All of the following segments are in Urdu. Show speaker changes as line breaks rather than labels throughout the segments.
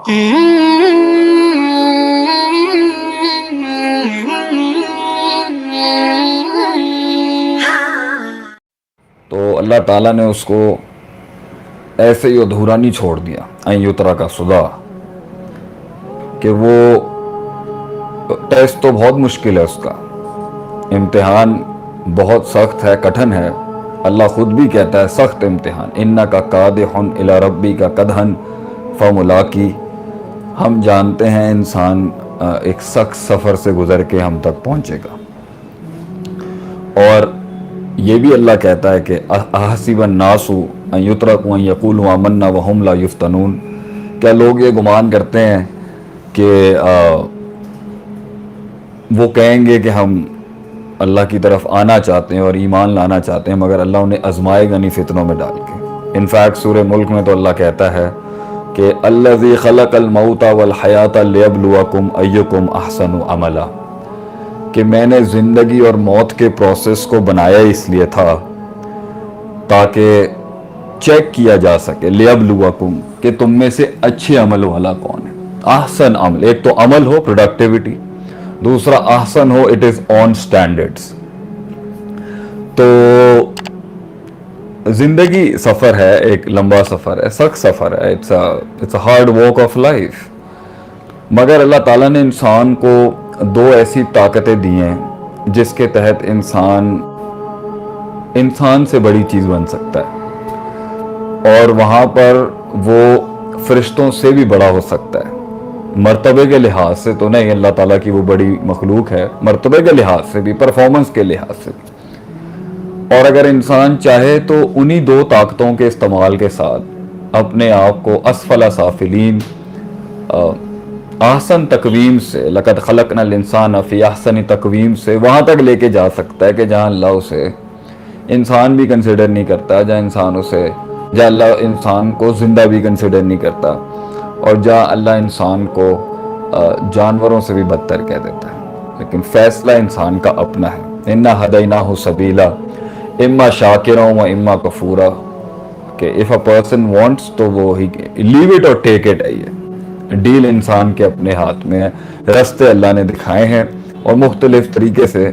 تو اللہ تعالیٰ نے اس کو ایسے ہی ادھورا نہیں چھوڑ دیا این یترا کا صدا، کہ وہ ٹیسٹ تو بہت مشکل ہے، اس کا امتحان بہت سخت ہے، کٹھن ہے۔ اللہ خود بھی کہتا ہے سخت امتحان، انک کادح الی ربک کدحن فملاقی۔ ہم جانتے ہیں انسان ایک سخت سفر سے گزر کے ہم تک پہنچے گا۔ اور یہ بھی اللہ کہتا ہے کہ احسب الناس ان یترکوا ان یقولوا آمنا وہم لا یفتنون، کیا لوگ یہ گمان کرتے ہیں کہ وہ کہیں گے کہ ہم اللہ کی طرف آنا چاہتے ہیں اور ایمان لانا چاہتے ہیں، مگر اللہ انہیں آزمائے گا نہیں فتنوں میں ڈال کے۔ انفیکٹ سورہ ملک میں تو اللہ کہتا ہے کہ الذی خلق الموت والحیات لیبلوکم ایکم احسن عملا، کہ میں نے زندگی اور موت کے پروسیس کو بنایا اس لیے تھا تاکہ چیک کیا جا سکے، لیبلوکم، کہ تم میں سے اچھے عمل والا کون ہے۔ احسن عمل، ایک تو عمل ہو پروڈکٹیوٹی، دوسرا احسن ہو اٹ از آن سٹینڈرڈز۔ تو زندگی سفر ہے، ایک لمبا سفر ہے، سخت سفر ہے، it's a hard walk of life, مگر اللہ تعالیٰ نے انسان کو دو ایسی طاقتیں دی ہیں جس کے تحت انسان سے بڑی چیز بن سکتا ہے، اور وہاں پر وہ فرشتوں سے بھی بڑا ہو سکتا ہے۔ مرتبے کے لحاظ سے تو نہیں، اللہ تعالیٰ کی وہ بڑی مخلوق ہے، مرتبے کے لحاظ سے بھی، پرفارمنس کے لحاظ سے بھی۔ اور اگر انسان چاہے تو انہی دو طاقتوں کے استعمال کے ساتھ اپنے آپ کو اسفل سافلین، احسن تقویم سے، لقد خلقنا الانسان فی احسن تقویم سے وہاں تک لے کے جا سکتا ہے کہ جہاں اللہ اسے انسان بھی کنسیڈر نہیں کرتا، جہاں اللہ انسان کو زندہ بھی کنسیڈر نہیں کرتا، اور جہاں اللہ انسان کو جانوروں سے بھی بدتر کہہ دیتا ہے۔ لیکن فیصلہ انسان کا اپنا ہے، انا ہدیناہ سبیلا اما شاکرا و اما کفورا، کہ if a person wants تو وہ ہی لیو اٹ اور ٹیک اٹ ہے، یہ ڈیل انسان کے اپنے ہاتھ میں ہے۔ رستے اللہ نے دکھائے ہیں اور مختلف طریقے سے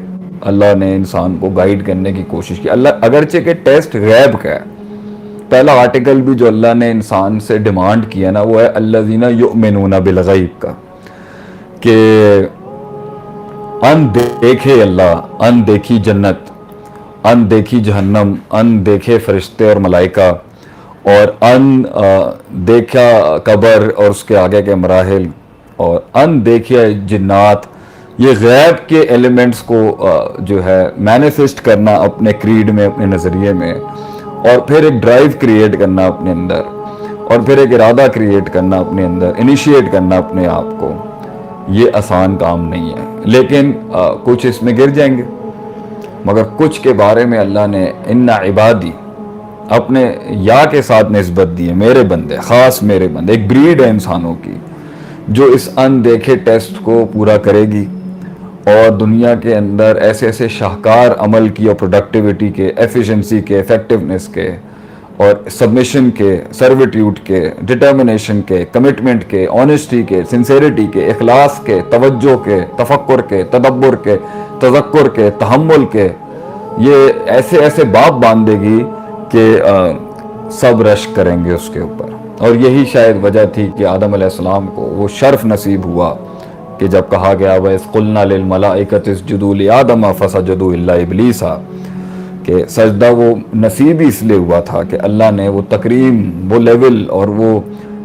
اللہ نے انسان کو گائیڈ کرنے کی کوشش کی۔ اللہ اگرچہ کہ ٹیسٹ غیب کا ہے، پہلا آرٹیکل بھی جو اللہ نے انسان سے ڈیمانڈ کیا نا وہ ہے الذین یؤمنون بالغیب کا، کہ ان دیکھے اللہ، ان دیکھی جنت، ان دیکھی جہنم، ان دیکھے فرشتے اور ملائکہ، اور ان دیکھا قبر اور اس کے آگے کے مراحل، اور ان دیکھے جنات۔ یہ غیب کے ایلیمنٹس کو جو ہے مینیفسٹ کرنا اپنے کریڈ میں، اپنے نظریے میں، اور پھر ایک ڈرائیو کریٹ کرنا اپنے اندر، اور پھر ایک ارادہ کریٹ کرنا اپنے اندر، انیشیٹ کرنا اپنے آپ کو، یہ آسان کام نہیں ہے۔ لیکن کچھ اس میں گر جائیں گے، مگر کچھ کے بارے میں اللہ نے ان عبادی اپنے یا کے ساتھ نسبت دی ہے، میرے بندے، خاص میرے بندے، ایک بریڈ ہے انسانوں کی جو اس ان دیکھے ٹیسٹ کو پورا کرے گی، اور دنیا کے اندر ایسے ایسے شاہکار عمل کی اور پروڈکٹیوٹی کے، ایفیشنسی کے، افیکٹونیس کے، اور سبمیشن کے، سرویٹیوڈ کے، ڈٹرمنیشن کے، کمٹمنٹ کے، آنیسٹی کے، سنسیریٹی کے، اخلاص کے، توجہ کے، تفکر کے، تدبر کے، تذکر کے، تحمل کے، یہ ایسے ایسے باب باندھے گی کہ سب رشک کریں گے اس کے اوپر۔ اور یہی شاید وجہ تھی کہ آدم علیہ السلام کو وہ شرف نصیب ہوا کہ جب کہا گیا وَإِذْ قُلْنَا لِلْمَلَائِكَةِ اسْجُدُوا لِآدَمَ فَسَجَدُوا إِلَّا إِبْلِيسَ، کہ سجدہ وہ نصیب ہی اس لیے ہوا تھا کہ اللہ نے وہ تکریم، وہ لیول اور وہ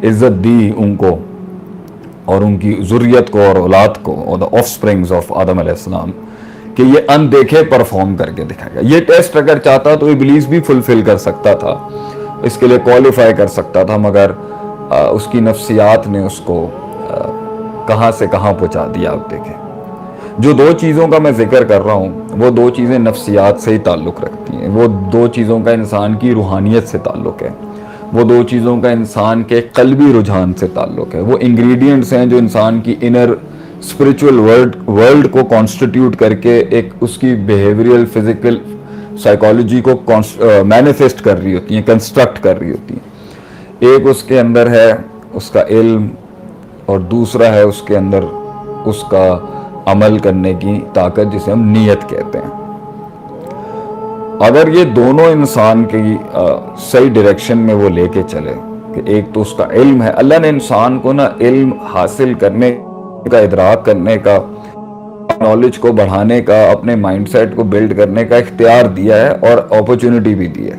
عزت دی ان کو اور ان کی ذریت کو اور اولاد کو، اور the offsprings of آدم علیہ السلام، کہ یہ ان دیکھے پرفارم کر کے دکھائے گا۔ یہ ٹیسٹ اگر چاہتا تو ابلیس بھی فلفل کر سکتا تھا، اس کے لیے کوالیفائی کر سکتا تھا، مگر اس کی نفسیات نے اس کو کہاں سے کہاں پہنچا دیا۔ آپ دیکھیں جو دو چیزوں کا میں ذکر کر رہا ہوں وہ دو چیزیں نفسیات سے ہی تعلق رکھتی ہیں، وہ دو چیزوں کا انسان کی روحانیت سے تعلق ہے، وہ دو چیزوں کا انسان کے قلبی رجحان سے تعلق ہے، وہ انگریڈینٹس ہیں جو انسان کی انر اسپریچول ورلڈ کو کانسٹیٹیوٹ کر کے ایک اس کی بیہیویئرل، فزیکل، سائیکالوجی کو مینیفیسٹ کر رہی ہوتی ہیں، کنسٹرکٹ کر رہی ہوتی ہیں۔ ایک اس کے اندر ہے اس کا علم، اور دوسرا ہے اس کے اندر اس کا عمل کرنے کی طاقت جسے ہم نیت کہتے ہیں. اگر یہ دونوں انسان کی صحیح ڈائریکشن میں وہ لے کے چلے کہ ایک تو اس کا علم ہے, اللہ نے انسان کو نا علم حاصل کرنے کا, ادراک کرنے کا, نالج کو بڑھانے کا, اپنے مائنڈ سیٹ کو بلڈ کرنے کا اختیار دیا ہے اور اپرچونٹی بھی دی ہے.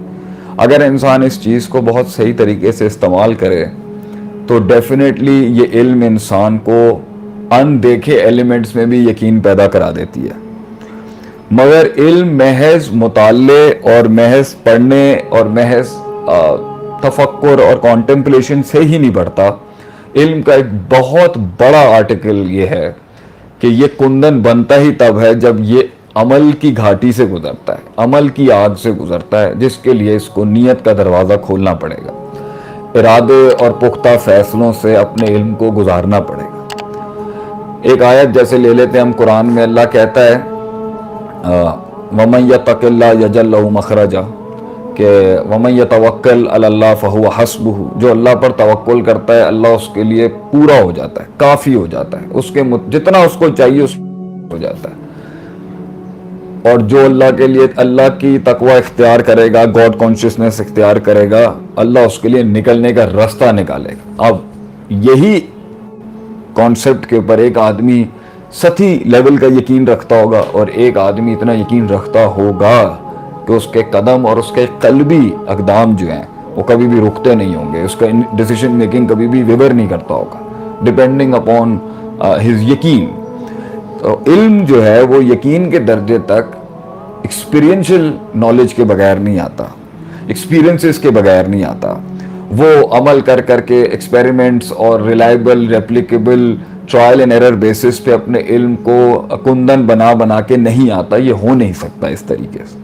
اگر انسان اس چیز کو بہت صحیح طریقے سے استعمال کرے تو ڈیفینیٹلی یہ علم انسان کو ان دیکھے ایلیمنٹس میں بھی یقین پیدا کرا دیتی ہے. مگر علم محض مطالعے اور محض پڑھنے اور محض تفکر اور کانٹمپلیشن سے ہی نہیں بڑھتا. علم کا ایک بہت بڑا آرٹیکل یہ ہے کہ یہ کندن بنتا ہی تب ہے جب یہ عمل کی گھاٹی سے گزرتا ہے, عمل کی آگ سے گزرتا ہے, جس کے لیے اس کو نیت کا دروازہ کھولنا پڑے گا, ارادے اور پختہ فیصلوں سے اپنے علم کو گزارنا پڑے گا. ایک آیت جیسے لے لیتے ہیں ہم قرآن میں, اللہ کہتا ہے وَمَن يَتَّقِ اللَّهَ يَجْعَل لَّهُ مَخْرَجًا کہ وَمَن يَتَوَكَّلْ عَلَى اللَّهِ فَهُوَ حَسْبُهُ, جو اللہ پر توکل کرتا ہے اللہ اس کے لیے پورا ہو جاتا ہے, کافی ہو جاتا ہے, اس کے جتنا اس کو چاہیے اس ہو جاتا ہے. اور جو اللہ کے لیے اللہ کی تقوی اختیار کرے گا, گاڈ کانشیسنس اختیار کرے گا, اللہ اس کے لیے نکلنے کا راستہ نکالے گا. اب یہی کانسیپٹ کے اوپر ایک آدمی سطحی لیول کا یقین رکھتا ہوگا اور ایک آدمی اتنا یقین رکھتا ہوگا کہ اس کے قدم اور اس کے قلبی اقدام جو ہیں وہ کبھی بھی رکتے نہیں ہوں گے, اس کا ڈیسیشن میکنگ کبھی بھی ویور نہیں کرتا ہوگا ڈپینڈنگ اپون ہز یقین. تو علم جو ہے وہ یقین کے درجے تک ایکسپیرینشل نالج کے بغیر نہیں آتا, ایکسپیرینسز کے بغیر نہیں آتا. وہ عمل کر کر کے ایکسپیریمنٹس اور reliable replicable trial and error basis پہ اپنے علم کو کندن بنا بنا کے نہیں آتا, یہ ہو نہیں سکتا اس طریقے سے.